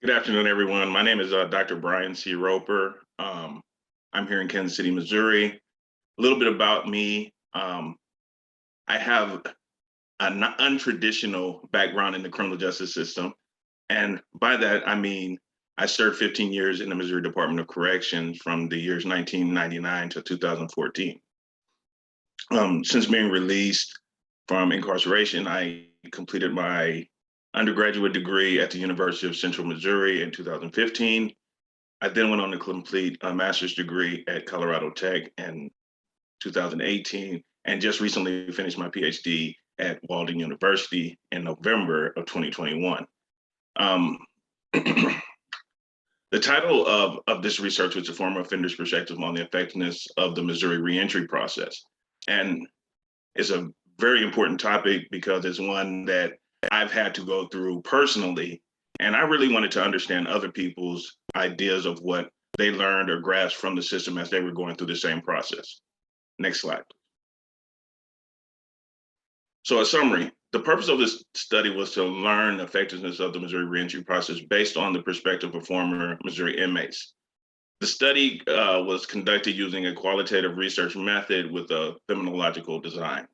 Good afternoon, everyone. My name is Dr. Brian C. Roper. I'm here in Kansas City, Missouri. A little bit about me. I have an untraditional background in the criminal justice system. And by that, I mean, I served 15 years in the Missouri Department of Corrections from the years 1999 to 2014. Since being released from incarceration, I completed my undergraduate degree at the University of Central Missouri in 2015. I then went on to complete a master's degree at Colorado Tech in 2018, and just recently finished my PhD at Walden University in November of 2021. Um, the title of this research was the Former Offender's Perspective on the Effectiveness of the Missouri Reentry Process. And it's a very important topic because it's one that I've had to go through personally. And I really wanted to understand other people's ideas of what they learned or grasped from the system as they were going through the same process. Next slide. So a summary, the purpose of this study was to learn the effectiveness of the Missouri reentry process based on the perspective of former Missouri inmates. The study was conducted using a qualitative research method with a phenomenological design.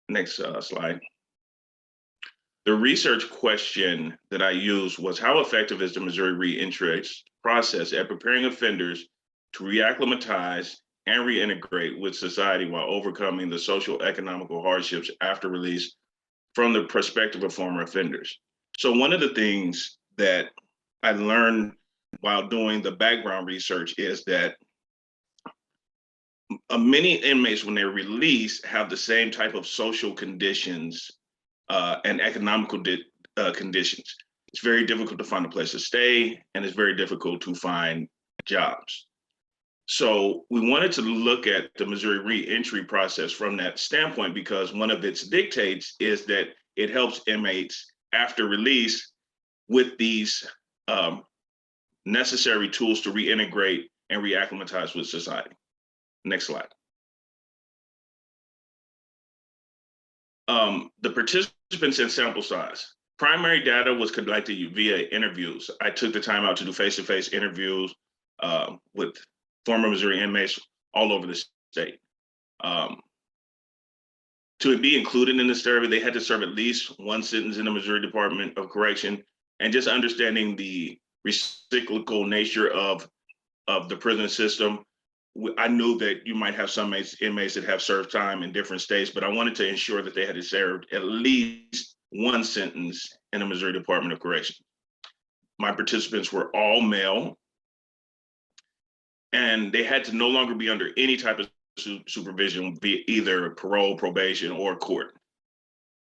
Next slide. The research question that I used was, how effective is the Missouri reentry process at preparing offenders to reacclimatize and reintegrate with society while overcoming the social economical hardships after release from the perspective of former offenders? So one of the things that I learned while doing the background research is that many inmates, when they're released, have the same type of social conditions and economical conditions. It's very difficult to find a place to stay, and it's very difficult to find jobs. So we wanted to look at the Missouri reentry process from that standpoint, because one of its dictates is that it helps inmates after release with these necessary tools to reintegrate and reacclimatize with society. Next slide. The participants and sample size. Primary data was collected via interviews. I took the time out to do face-to-face interviews with former Missouri inmates all over the state. To be included in the survey, they had to serve at least one sentence in the Missouri Department of Correction, and just understanding the recyclical nature of the prison system. I knew that you might have some inmates that have served time in different states, but I wanted to ensure that they had served at least one sentence in the Missouri Department of Correction. My participants were all male, and they had to no longer be under any type of supervision, be either parole, probation, or court.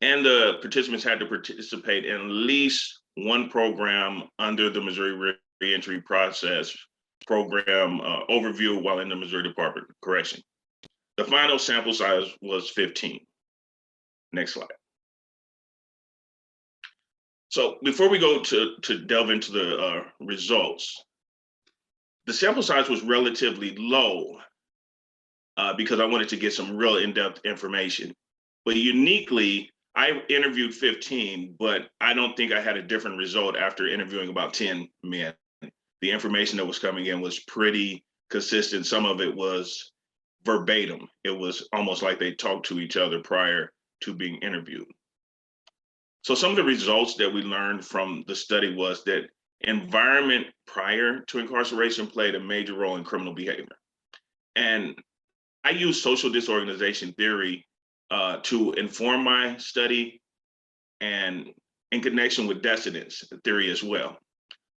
And the participants had to participate in at least one program under the Missouri Reentry Process program overview while in the Missouri Department of Correction. The final sample size was 15. Next slide. So before we go to delve into the results, the sample size was relatively low because I wanted to get some real in-depth information. But uniquely, I interviewed 15, but I don't think I had a different result after interviewing about 10 men. The information that was coming in was pretty consistent. Some of it was verbatim. It was almost like they talked to each other prior to being interviewed. So some of the results that we learned from the study was that environment prior to incarceration played a major role in criminal behavior. And I use social disorganization theory to inform my study, and in connection with desistance theory as well.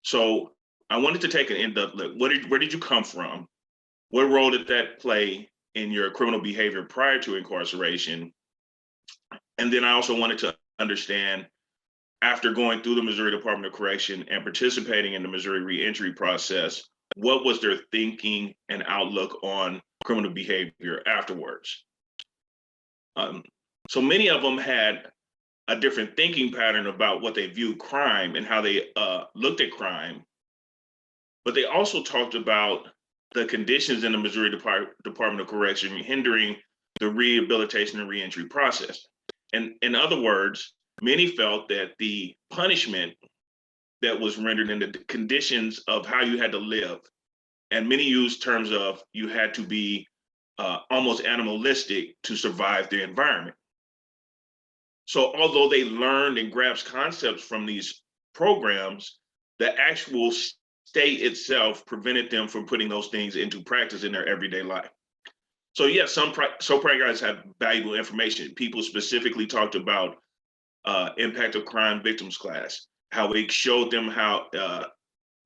So I wanted to take an in-depth look. Where did you come from? What role did that play in your criminal behavior prior to incarceration? And then I also wanted to understand, after going through the Missouri Department of Correction and participating in the Missouri reentry process, what was their thinking and outlook on criminal behavior afterwards? So many of them had a different thinking pattern about what they viewed crime and how they looked at crime. But they also talked about the conditions in the Missouri Department of Correction hindering the rehabilitation and reentry process. And in other words, many felt that the punishment that was rendered in the conditions of how you had to live. And many use terms of you had to be almost animalistic to survive the environment. So although they learned and grasped concepts from these programs, the actual state itself prevented them from putting those things into practice in their everyday life. So yes, some guys have valuable information. People specifically talked about impact of crime victims class, how it showed them how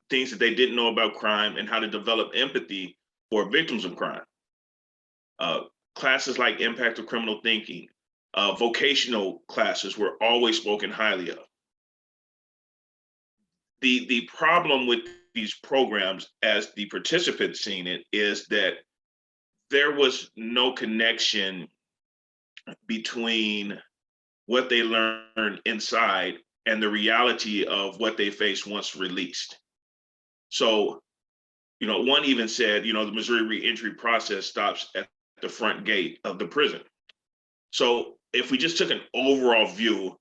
things that they didn't know about crime and how to develop empathy for victims of crime. Classes like impact of criminal thinking, vocational classes were always spoken highly of. The problem with these programs, as the participants seen it, is that there was no connection between what they learned inside and the reality of what they faced once released. So, one even said, the Missouri Reentry Process stops at the front gate of the prison. So if we just took an overall view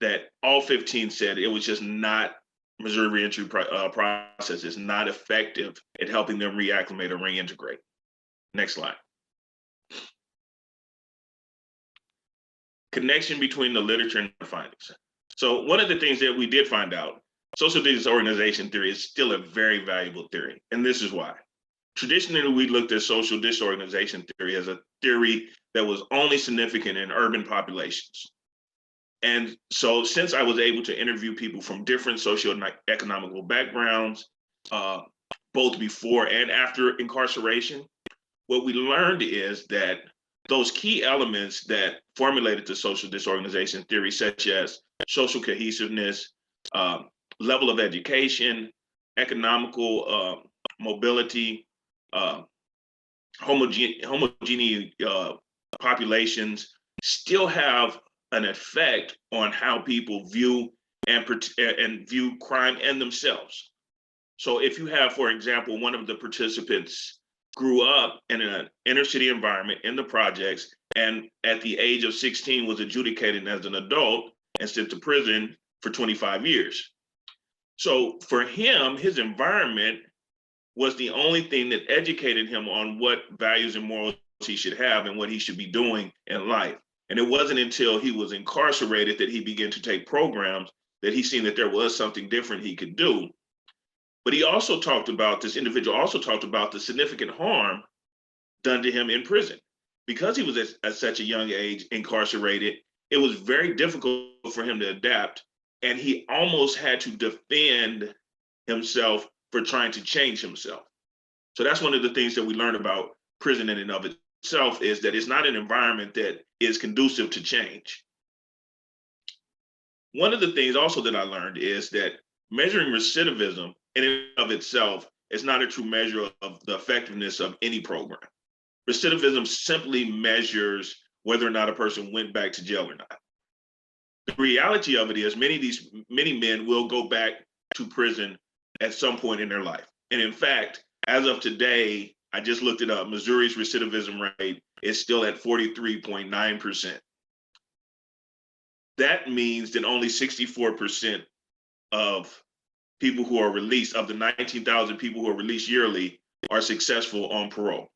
that all 15 said it was just not, Missouri Reentry Process is not effective at helping them reacclimate or reintegrate. Next slide. Connection between the literature and the findings. So one of the things that we did find out, social disorganization theory is still a very valuable theory, and this is why. Traditionally, we looked at social disorganization theory as a theory that was only significant in urban populations. And so since I was able to interview people from different socioeconomical backgrounds, both before and after incarceration, what we learned is that those key elements that formulated the social disorganization theory, such as social cohesiveness, level of education, economical mobility, homogeneous populations, still have an effect on how people view and view crime and themselves. So if you have, for example, one of the participants grew up in an inner city environment in the projects, and at the age of 16 was adjudicated as an adult and sent to prison for 25 years. So for him, his environment was the only thing that educated him on what values and morals he should have and what he should be doing in life. And it wasn't until he was incarcerated that he began to take programs that he seen that there was something different he could do. But he also talked about, this individual also talked about the significant harm done to him in prison. Because he was at such a young age incarcerated, it was very difficult for him to adapt. And he almost had to defend himself for trying to change himself. So that's one of the things that we learned about prison in and of itself, is that it's not an environment that is conducive to change. One of the things also that I learned is that measuring recidivism in and of itself is not a true measure of the effectiveness of any program. Recidivism simply measures whether or not a person went back to jail or not. The reality of it is many men will go back to prison at some point in their life. And in fact, as of today, I just looked it up, Missouri's recidivism rate is still at 43.9%. That means that only 64% of people who are released, of the 19,000 people who are released yearly, are successful on parole.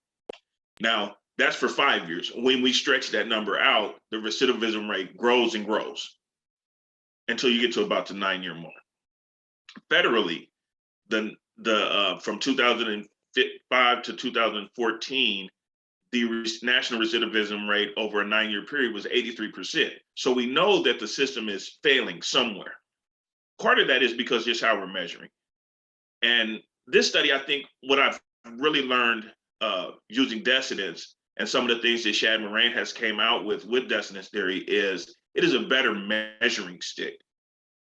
Now, that's for 5 years. When we stretch that number out, the recidivism rate grows and grows until you get to about the 9-year mark. Federally, from 2005 to 2014, the national recidivism rate over a 9-year period was 83%. So we know that the system is failing somewhere. Part of that is because just how we're measuring. And this study, I think what I've really learned using desistance and some of the things that Shad Moraine has came out with desistance theory is it is a better measuring stick.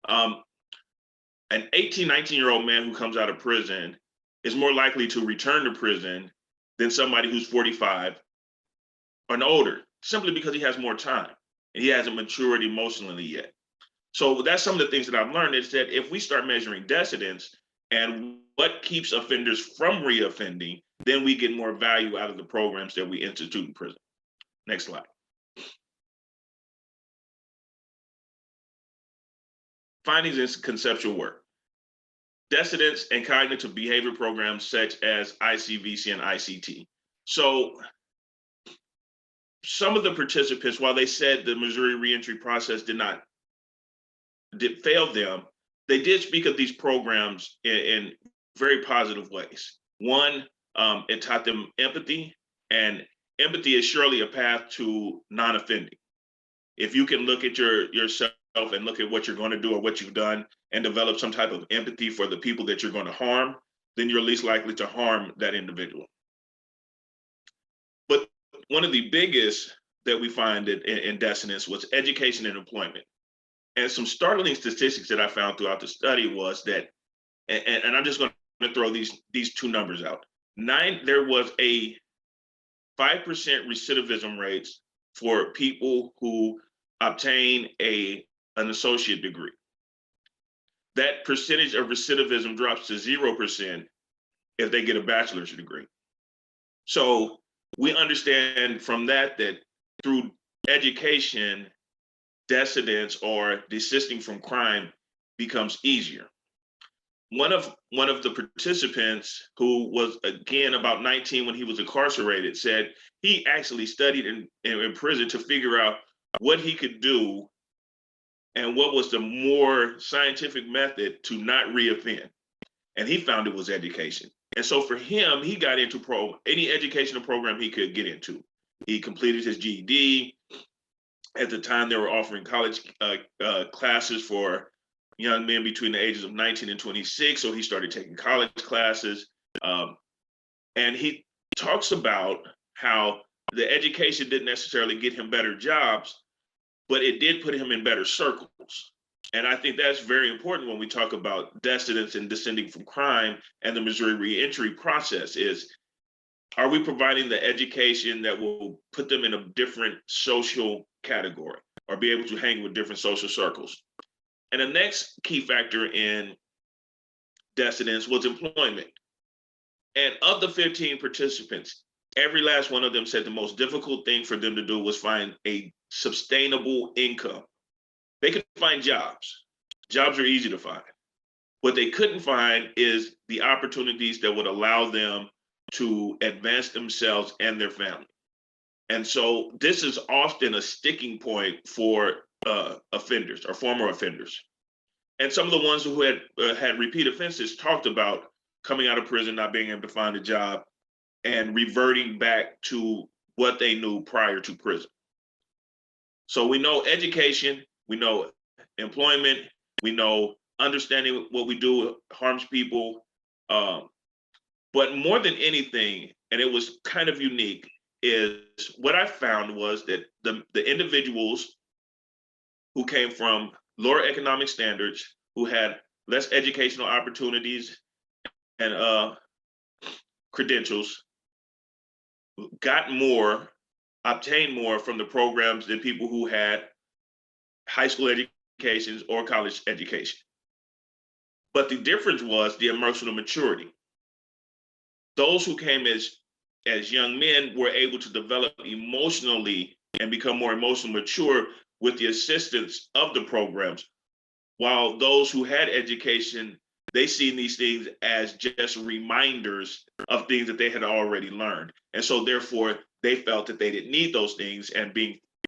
An 18, 19-year-old man who comes out of prison is more likely to return to prison than somebody who's 45 and older, simply because he has more time and he hasn't matured emotionally yet. So that's some of the things that I've learned, is that if we start measuring desistance and what keeps offenders from reoffending, then we get more value out of the programs that we institute in prison. Next slide. Findings in conceptual work. desistance and cognitive behavior programs such as ICVC and ICT. So some of the participants, while they said the Missouri Reentry Process did fail them, they did speak of these programs in very positive ways. One, it taught them empathy, and empathy is surely a path to non-offending. If you can look at yourself and look at what you're going to do or what you've done and develop some type of empathy for the people that you're going to harm, then you're least likely to harm that individual. But one of the biggest that we find in desistance was education and employment. And some startling statistics that I found throughout the study was that, and I'm just going to throw these two numbers out. There was a 5% recidivism rates for people who obtain an associate degree. That percentage of recidivism drops to 0% if they get a bachelor's degree. So we understand from that through education, desistance or desisting from crime becomes easier. One of the participants, who was again about 19 when he was incarcerated, said he actually studied in prison to figure out what he could do and what was the more scientific method to not reoffend. And he found it was education. And so for him, he got into any educational program he could get into. He completed his GED. At the time, they were offering college classes for young men between the ages of 19 and 26. So he started taking college classes. And he talks about how the education didn't necessarily get him better jobs, but it did put him in better circles. And I think that's very important when we talk about desistance and descending from crime and the Missouri Reentry Process is, are we providing the education that will put them in a different social category or be able to hang with different social circles? And the next key factor in desistance was employment. And of the 15 participants, every last one of them said the most difficult thing for them to do was find a sustainable income. They could find jobs. Jobs are easy to find. What they couldn't find is the opportunities that would allow them to advance themselves and their family. And so this is often a sticking point for offenders or former offenders. And some of the ones who had repeat offenses talked about coming out of prison, not being able to find a job, and reverting back to what they knew prior to prison. So we know education, we know employment, we know understanding what we do harms people. But more than anything, and it was kind of unique, is what I found was that the individuals who came from lower economic standards, who had less educational opportunities and credentials, obtained more from the programs than people who had high school educations or college education. But the difference was the emotional maturity. Those who came as young men were able to develop emotionally and become more emotionally mature with the assistance of the programs, while those who had education, they seen these things as just reminders of things that they had already learned. And so therefore, they felt that they didn't need those things, and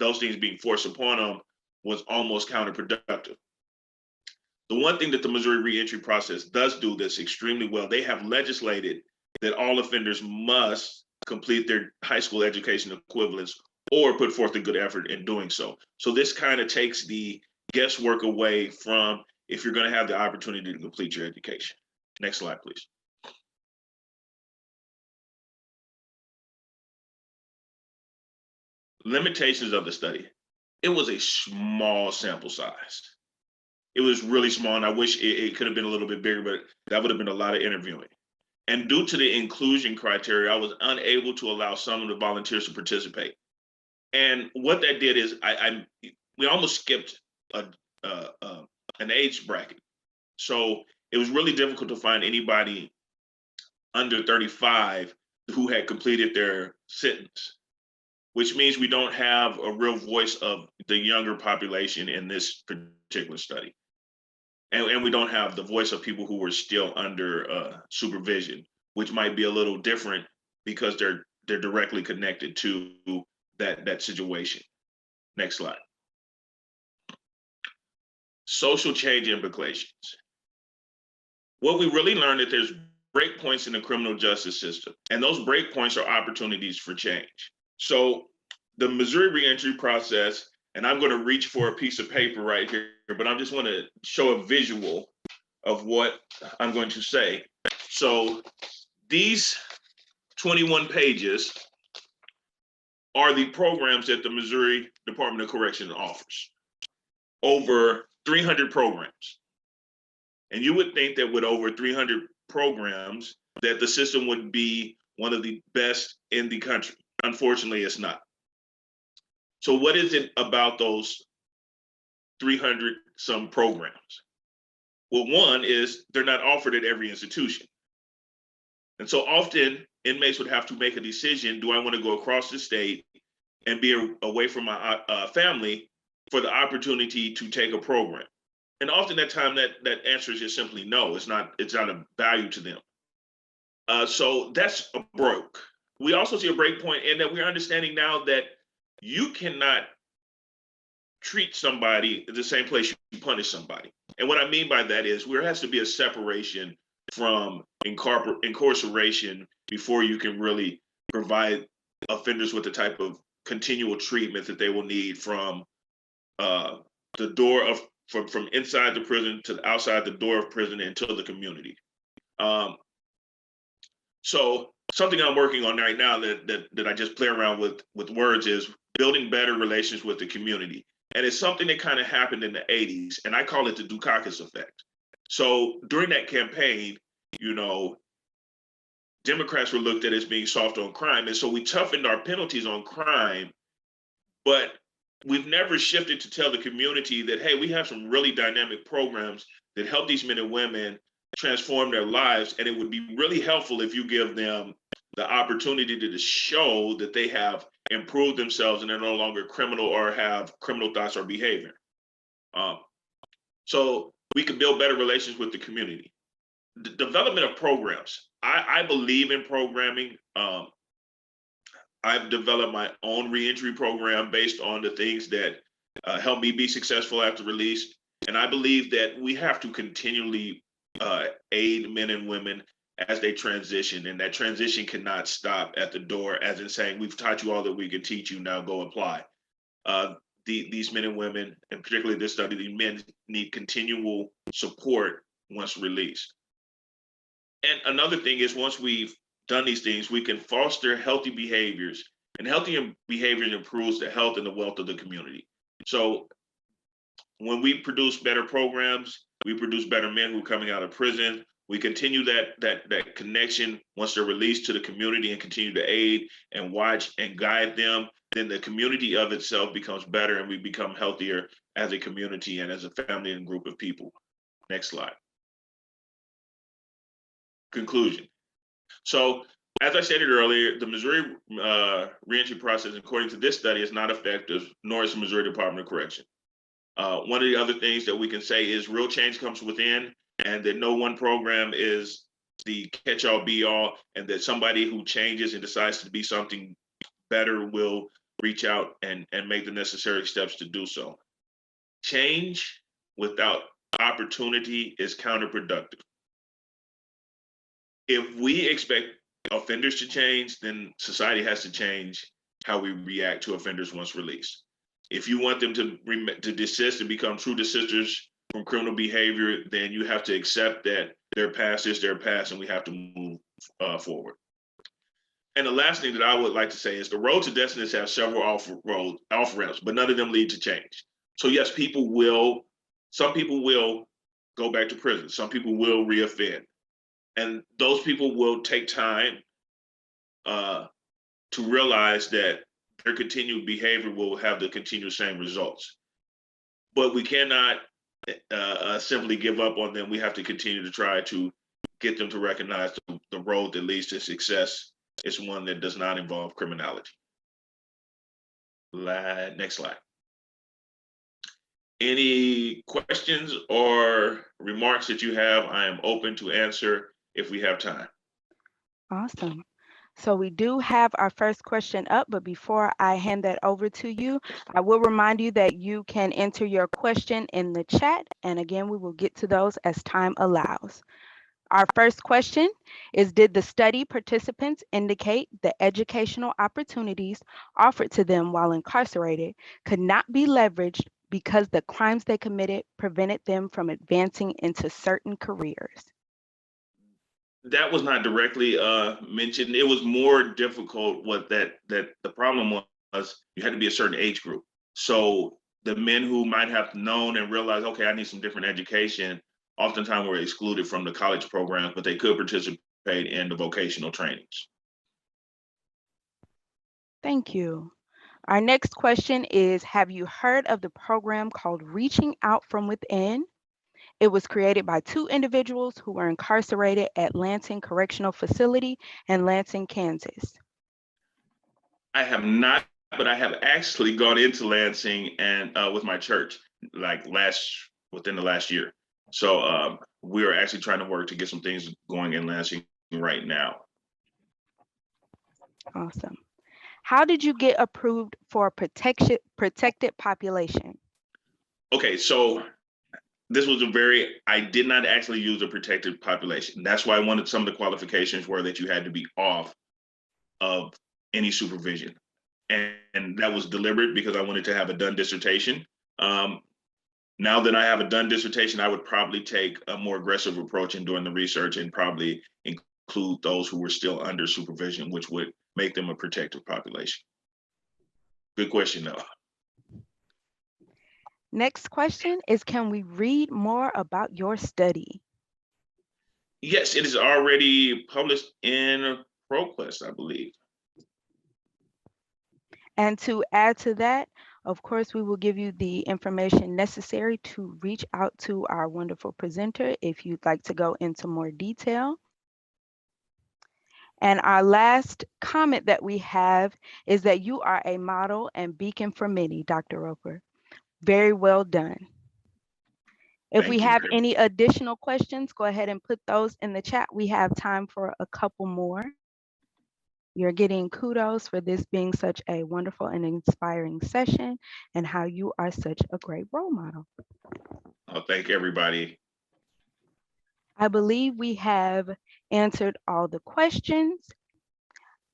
those things being forced upon them was almost counterproductive. The one thing that the Missouri Reentry Process does do that's extremely well, they have legislated that all offenders must complete their high school education equivalents or put forth a good effort in doing so. So this kind of takes the guesswork away from if you're going to have the opportunity to complete your education. Next slide, please. Limitations of the study. It was a small sample size. It was really small, and I wish it could have been a little bit bigger, but that would have been a lot of interviewing. And due to the inclusion criteria, I was unable to allow some of the volunteers to participate. And what that did is we almost skipped an age bracket. So it was really difficult to find anybody under 35 who had completed their sentence, which means we don't have a real voice of the younger population in this particular study. and we don't have the voice of people who are still under supervision, which might be a little different because they're directly connected to that situation. Next slide. Social change implications. What we really learned that there's break points in the criminal justice system, and those break points are opportunities for change. So the Missouri Reentry Process, and I'm going to reach for a piece of paper right here, but I just want to show a visual of what I'm going to say. So these 21 pages are the programs that the Missouri Department of Correction offers. Over 300 programs. And you would think that with over 300 programs, that the system would be one of the best in the country. Unfortunately, it's not. So what is it about those 300 some programs? Well, one is they're not offered at every institution. And so often inmates would have to make a decision, do I want to go across the state and be away from my family for the opportunity to take a program? And often that time that answer is just simply no, it's not a value to them. So that's a broke. We also see a break point in that we're understanding now that you cannot treat somebody the same place you punish somebody. And what I mean by that is there has to be a separation from incarceration before you can really provide offenders with the type of continual treatment that they will need from the door of from inside the prison to outside the door of prison into the community. So something I'm working on right now that I just play around with words is building better relations with the community. And it's something that kind of happened in the 80s, and I call it the Dukakis effect. So during that campaign, you know, Democrats were looked at as being soft on crime. And so we toughened our penalties on crime, but we've never shifted to tell the community that, hey, we have some really dynamic programs that help these men and women transform their lives. And it would be really helpful if you give them the opportunity to show that they have improved themselves and they're no longer criminal or have criminal thoughts or behavior. So we can build better relations with the community. The development of programs. I believe in programming. I've developed my own reentry program based on the things that help me be successful after release. And I believe that we have to continually aid men and women as they transition. And that transition cannot stop at the door, as in saying, we've taught you all that we can teach you, now go apply. These men and women, and particularly this study, the men need continual support once released. And another thing is, once we've done these things, we can foster healthy behaviors, and healthy behavior improves the health and the wealth of the community. So when we produce better programs, we produce better men who are coming out of prison. We continue that connection once they're released to the community and continue to aid and watch and guide them. Then the community of itself becomes better, and we become healthier as a community and as a family and group of people. Next slide. Conclusion. So, as I stated earlier, the Missouri Reentry Process, according to this study, is not effective, nor is the Missouri Department of Correction. One of the other things that we can say is real change comes within, and that no one program is the catch-all be-all, and that somebody who changes and decides to be something better will reach out and make the necessary steps to do so. Change without opportunity is counterproductive. If we expect offenders to change, then society has to change how we react to offenders once released. If you want them to desist and become true desisters from criminal behavior, then you have to accept that their past is their past, and we have to move forward. And the last thing that I would like to say is the road to desistance has several off ramps, but none of them lead to change. So yes, some people will go back to prison. Some people will reoffend. And those people will take time to realize that their continued behavior will have the continued same results. But we cannot simply give up on them. We have to continue to try to get them to recognize the road that leads to success is one that does not involve criminality. Next slide. Any questions or remarks that you have, I am open to answer if we have time. Awesome. So we do have our first question up, but before I hand that over to you, I will remind you that you can enter your question in the chat. And again, we will get to those as time allows. Our first question is, did the study participants indicate the educational opportunities offered to them while incarcerated could not be leveraged because the crimes they committed prevented them from advancing into certain careers? That was not directly mentioned. It was more difficult. What that the problem was, you had to be a certain age group. So the men who might have known and realized, okay, I need some different education, oftentimes were excluded from the college programs, but they could participate in the vocational trainings. Thank you. Our next question is, have you heard of the program called Reaching Out from Within? It was created by two individuals who were incarcerated at Lansing Correctional Facility in Lansing, Kansas. I have not, but I have actually gone into Lansing and with my church, like within the last year. So we are actually trying to work to get some things going in Lansing right now. Awesome. How did you get approved for a protected population? Okay, so this was I did not actually use a protected population. That's why I wanted some of the qualifications were that you had to be off of any supervision. And that was deliberate because I wanted to have a done dissertation. Now that I have a done dissertation, I would probably take a more aggressive approach in doing the research and probably include those who were still under supervision, which would make them a protected population. Good question, though. Next question is, can we read more about your study? Yes, it is already published in ProQuest, I believe. And to add to that, of course, we will give you the information necessary to reach out to our wonderful presenter if you'd like to go into more detail. And our last comment that we have is that you are a model and beacon for many, Dr. Roper. Very well done. If we have any additional questions, go ahead and put those in the chat. We have time for a couple more. You're getting kudos for this being such a wonderful and inspiring session and how you are such a great role model. I'll thank everybody. I believe we have answered all the questions.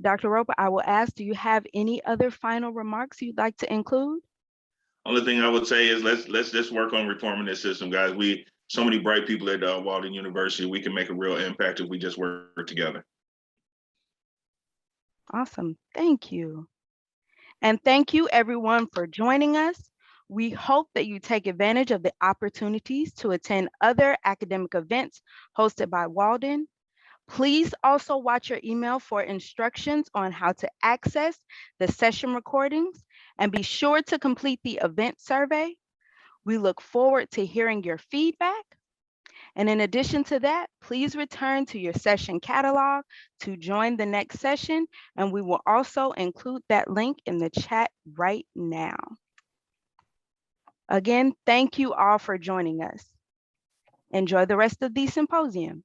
Dr. Roper, I will ask, do you have any other final remarks you'd like to include? Only thing I would say is let's just work on reforming this system, guys. So many bright people at Walden University. We can make a real impact if we just work together. Awesome. Thank you. And thank you everyone for joining us. We hope that you take advantage of the opportunities to attend other academic events hosted by Walden. Please also watch your email for instructions on how to access the session recordings, and be sure to complete the event survey. We look forward to hearing your feedback. And in addition to that, please return to your session catalog to join the next session, and we will also include that link in the chat right now. Again, thank you all for joining us. Enjoy the rest of the symposium.